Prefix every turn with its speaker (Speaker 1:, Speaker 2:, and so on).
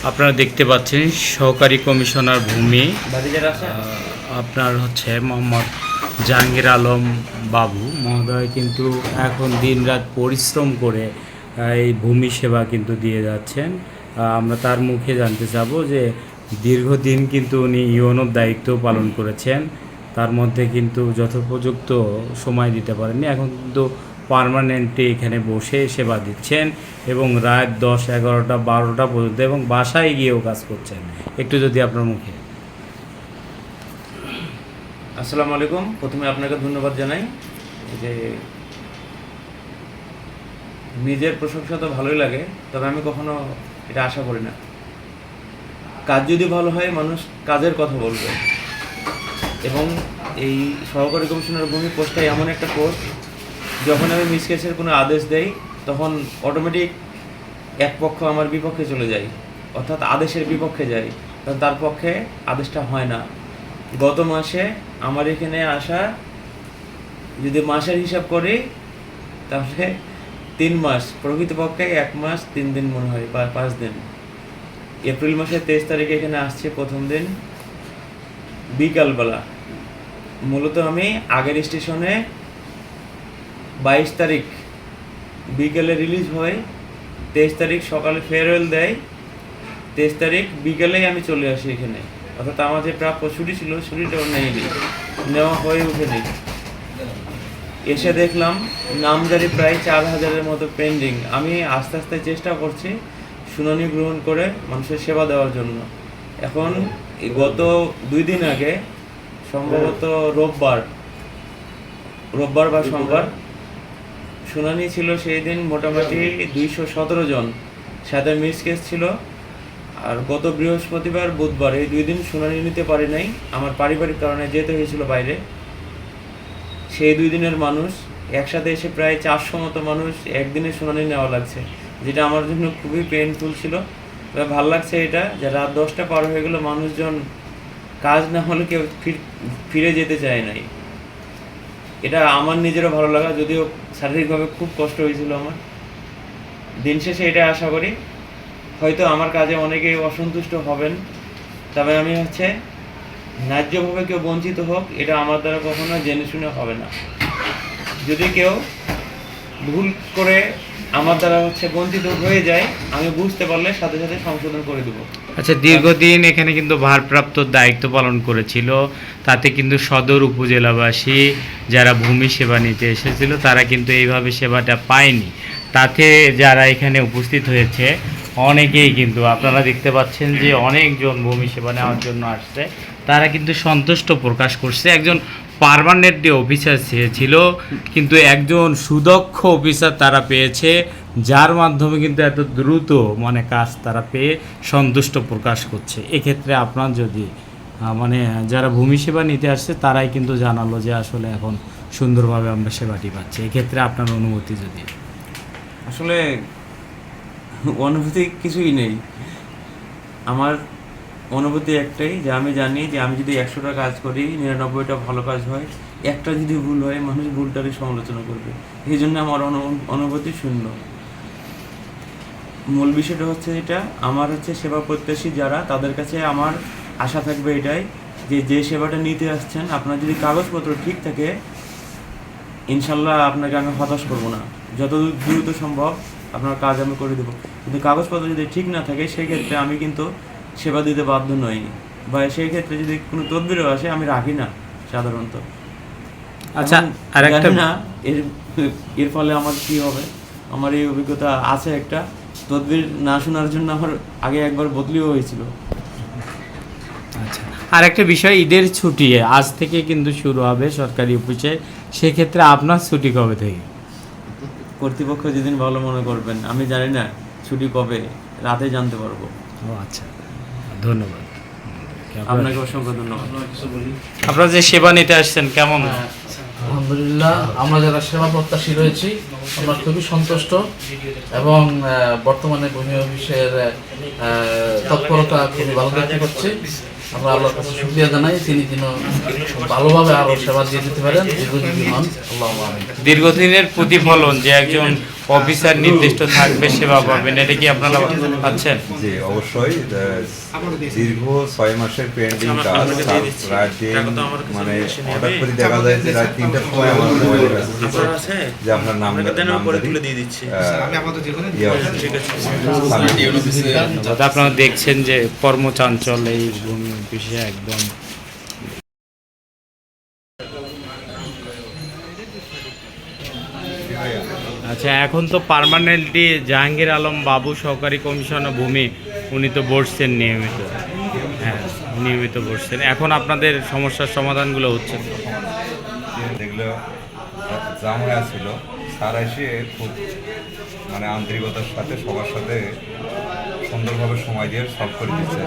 Speaker 1: আপনারা দেখতে পাচ্ছেন সহকারী কমিশনার ভূমি আপনার হচ্ছে মোহাম্মদ জাহাঙ্গীর আলম বাবু মহোদয় কিন্তু এখন দিনরাত পরিশ্রম করে এই ভূমি সেবা কিন্তু দিয়ে যাচ্ছেন। আমরা তার মুখে জানতে চাবো যে দীর্ঘদিন কিন্তু উনি ইউনোর দায়িত্ব পালন করেছেন, তার মধ্যে কিন্তু যথোপযুক্ত সময় দিতে পারেননি। এখন কিন্তু পার্মানেন্টলি এখানে বসে সেবা দিচ্ছেন এবং রাত 10, 11টা 12টা পর্যন্ত এবং বাসায় গিয়েও কাজ করছেন। একটু যদি আপনার মুখে।
Speaker 2: আসসালামু আলাইকুম। প্রথমে আপনাকে ধন্যবাদ জানাই যে নিজের প্রশংসা তো ভালোই লাগে, তবে আমি কখনো এটা আশা করি না। কাজ যদি ভালো হয় মানুষ কাজের কথা বলবে, এবং এই সহকারী কমিশনার ভূমি পোস্টটা এমন একটা পোস্ট, যখন আমি মিসকেসের কোনো আদেশ দেই তখন অটোমেটিক এক পক্ষ আমার বিপক্ষে চলে যায়, অর্থাৎ আদেশের বিপক্ষে যায়, কারণ তার পক্ষে আদেশটা হয় না। গত মাসে আমার এখানে আসা যদি মাসের হিসাব করি তাহলে 3 মাস, প্রকৃতপক্ষে 1 মাস 3 দিন মনে হয় বা 5 দিন। এপ্রিল মাসের 23 তারিখে এখানে আসছে প্রথম দিন বিকালবেলা। মূলত আমি আগের স্টেশনে 22 তারিখ বিকেলে রিলিজ হয়, 23 তারিখ সকালে ফেয়ারওয়েল দেয়, 23 তারিখ বিকেলেই আমি চলে আসি এখানে। অর্থাৎ আমার যে প্রাপ্য ছুটি ছিল ছুটিটাও নেওয়া হয়ে ওঠেনি। এসে দেখলাম নামজারি প্রায় 4000-এর মতো পেন্ডিং। আমি আস্তে আস্তে চেষ্টা করছি শুনানি গ্রহণ করে মানুষের সেবা দেওয়ার জন্য। এখন গত 2 দিন আগে সম্ভবত রোববার বা সোমবার শুনানি ছিল। সেই দিন মোটামুটি 217 জন, সাথে মিস কেস ছিল। আর গত বৃহস্পতিবার বুধবার এই 2 দিন শুনানি নিতে পারি নাই, আমার পারিবারিক কারণে যেতে হয়েছিল বাইরে। সেই 2 দিনের মানুষ একসাথে এসে প্রায় 400 মতো মানুষ একদিনে শুনানি নেওয়া লাগছে, যেটা আমার জন্য খুবই পেইনফুল ছিল। তবে ভালো লাগছে এটা যে রাত 10টা পার হয়ে গেল, মানুষজন কাজ না হলে কেউ ফিরে যেতে চায় নাই। এটা আমার নিজেরও ভালো লাগা, যদিও শারীরিকভাবে খুব কষ্ট হয়েছিল আমার। দিন শেষে এটা আশা করি হয়তো আমার কাজে অনেকেই অসন্তুষ্ট হবেন, তবে আমি ন্যায্যভাবে কেউ বঞ্চিত হোক এটা আমার দ্বারা কখনো জেনে শুনে হবে না। যদি কেউ ভুল করে আমার দ্বারা বঞ্চিত হয়ে যায়, আমি বুঝতে পারলে সাথে সাথে সংশোধন করে দেবো।
Speaker 1: আচ্ছা, দীর্ঘদিন এখানে কিন্তু ভারপ্রাপ্ত দায়িত্ব পালন করেছিল, তাতে কিন্তু সদর উপজেলাবাসী যারা ভূমি সেবা নিতে এসেছিল তারা কিন্তু এইভাবে সেবাটা পায়নি। তাতে যারা এখানে উপস্থিত হয়েছে অনেকেই কিন্তু আপনারা দেখতে পাচ্ছেন যে অনেকজন ভূমি সেবা নেওয়ার জন্য আসছে, তারা কিন্তু সন্তুষ্ট প্রকাশ করছে। একজন পার্মানেন্ট অফিসার ছিল, কিন্তু একজন সুদক্ষ অফিসার তারা পেয়েছে, যার মাধ্যমে কিন্তু এত দ্রুত কাজ তারা পেয়ে সন্তুষ্ট প্রকাশ করছে। এক্ষেত্রে আপনার যদি যারা ভূমি সেবা নিতে আসছে তারাই কিন্তু জানালো যে আসলে এখন সুন্দরভাবে আমরা সেবাটি পাচ্ছি। এক্ষেত্রে আপনার অনুভূতি যদি।
Speaker 2: আসলে অনুভূতি কিছুই নেই, আমার অনুভূতি একটাই যে আমি জানি যে আমি যদি 100টা কাজ করি 99টা ভালো কাজ হয়, একটা যদি ভুল হয় মানুষ ভুলটারই সমালোচনা করবে। এই জন্য আমার অনুভূতি শূন্য। মূল বিষয়টা এটা, আমার সেবা প্রত্যাশী যারা, তাদের কাছে আমার আশা থাকবে এটাই যে সেবাটা নিতে আসছেন আপনার যদি কাগজপত্র ঠিক থাকে, ইনশাল্লাহ আপনাকে আমি হতাশ করবো না। যত দ্রুত সম্ভব আপনার কাজ আমি করে দেবো, কিন্তু কাগজপত্র যদি ঠিক না থাকে সেই ক্ষেত্রে আমি কিন্তু সেবা দিতে বাধ্য নই, বা সেই ক্ষেত্রে যদি কোনো তদবিরও আসে আমি রাখি না সাধারণত।
Speaker 1: আচ্ছা, আর একটা
Speaker 2: না এর ফলে আমার কি হবে, আমার এই অভিজ্ঞতা আছে। একটা তদবির না শোনার জন্য আমার আগে একবার বদলিও হয়েছিল।
Speaker 1: আচ্ছা, আর একটা বিষয়, ঈদের ছুটি আজ থেকে কিন্তু শুরু হবে সরকারি অফিসে, সেক্ষেত্রে আপনার ছুটি কবে থেকে?
Speaker 2: কর্তৃপক্ষ যেদিন ভালো মনে করবেন, আমি জানি না ছুটি কবে, রাতে জানতে পারবো।
Speaker 1: ও আচ্ছা, ধন্যবাদ
Speaker 2: আপনাকে, অসংখ্য ধন্যবাদ।
Speaker 1: আপনারা যে সেবা নিতে আসছেন কেমন?
Speaker 3: আলহামদুলিল্লাহ, আমরা যারা সেবা প্রত্যাশী রয়েছি আমরা খুবই সন্তুষ্ট, এবং বর্তমানে ভূমি অফিসের তৎপরতা খুবই ভালো দেখতে পাচ্ছি। আমরা আল্লাহর কাছে শুকরিয়া জানাই, তিনি যেন ভালোভাবে আরো সেবা দিয়ে দিতে পারেন, দীর্ঘজীবী হন। আল্লাহুম্মা আমিন।
Speaker 1: দীর্ঘদিনের প্রতিফলন যে একজন অফিসার নির্দিষ্ট থাকবে, সেবা পাবেন, এটা কি আপনারা পাচ্ছেন?
Speaker 4: জি অবশ্যই। দীর্ঘ 6 মাসের পেন্ডিং কাজ রাত দিন, মানে হঠাৎ করে দেখা যায় যে রাত 3টার সময় আমার মোবাইলে মেসেজ এসেছে যে আপনার নাম
Speaker 2: দিয়ে দিচ্ছি।
Speaker 1: আপনারা দেখছেন যে কর্মচাঞ্চল এই ভূমি অফিসে একদম। আচ্ছা, এখন তো পার্মানেন্টলি জাহাঙ্গীর আলম বাবু সহকারী কমিশনার ভূমি, উনি তো বসছেন নিয়মিত। হ্যাঁ, নিয়মিত বসছেন। এখন আপনাদের সমস্যার সমাধানগুলো হচ্ছে?
Speaker 4: যেগুলো জাম হয়ে ছিল, স্যার এসে খুব মানে আন্তরিকতার সাথে সবার সাথে সুন্দরভাবে সময় দিয়ে সলভ করে দিচ্ছে।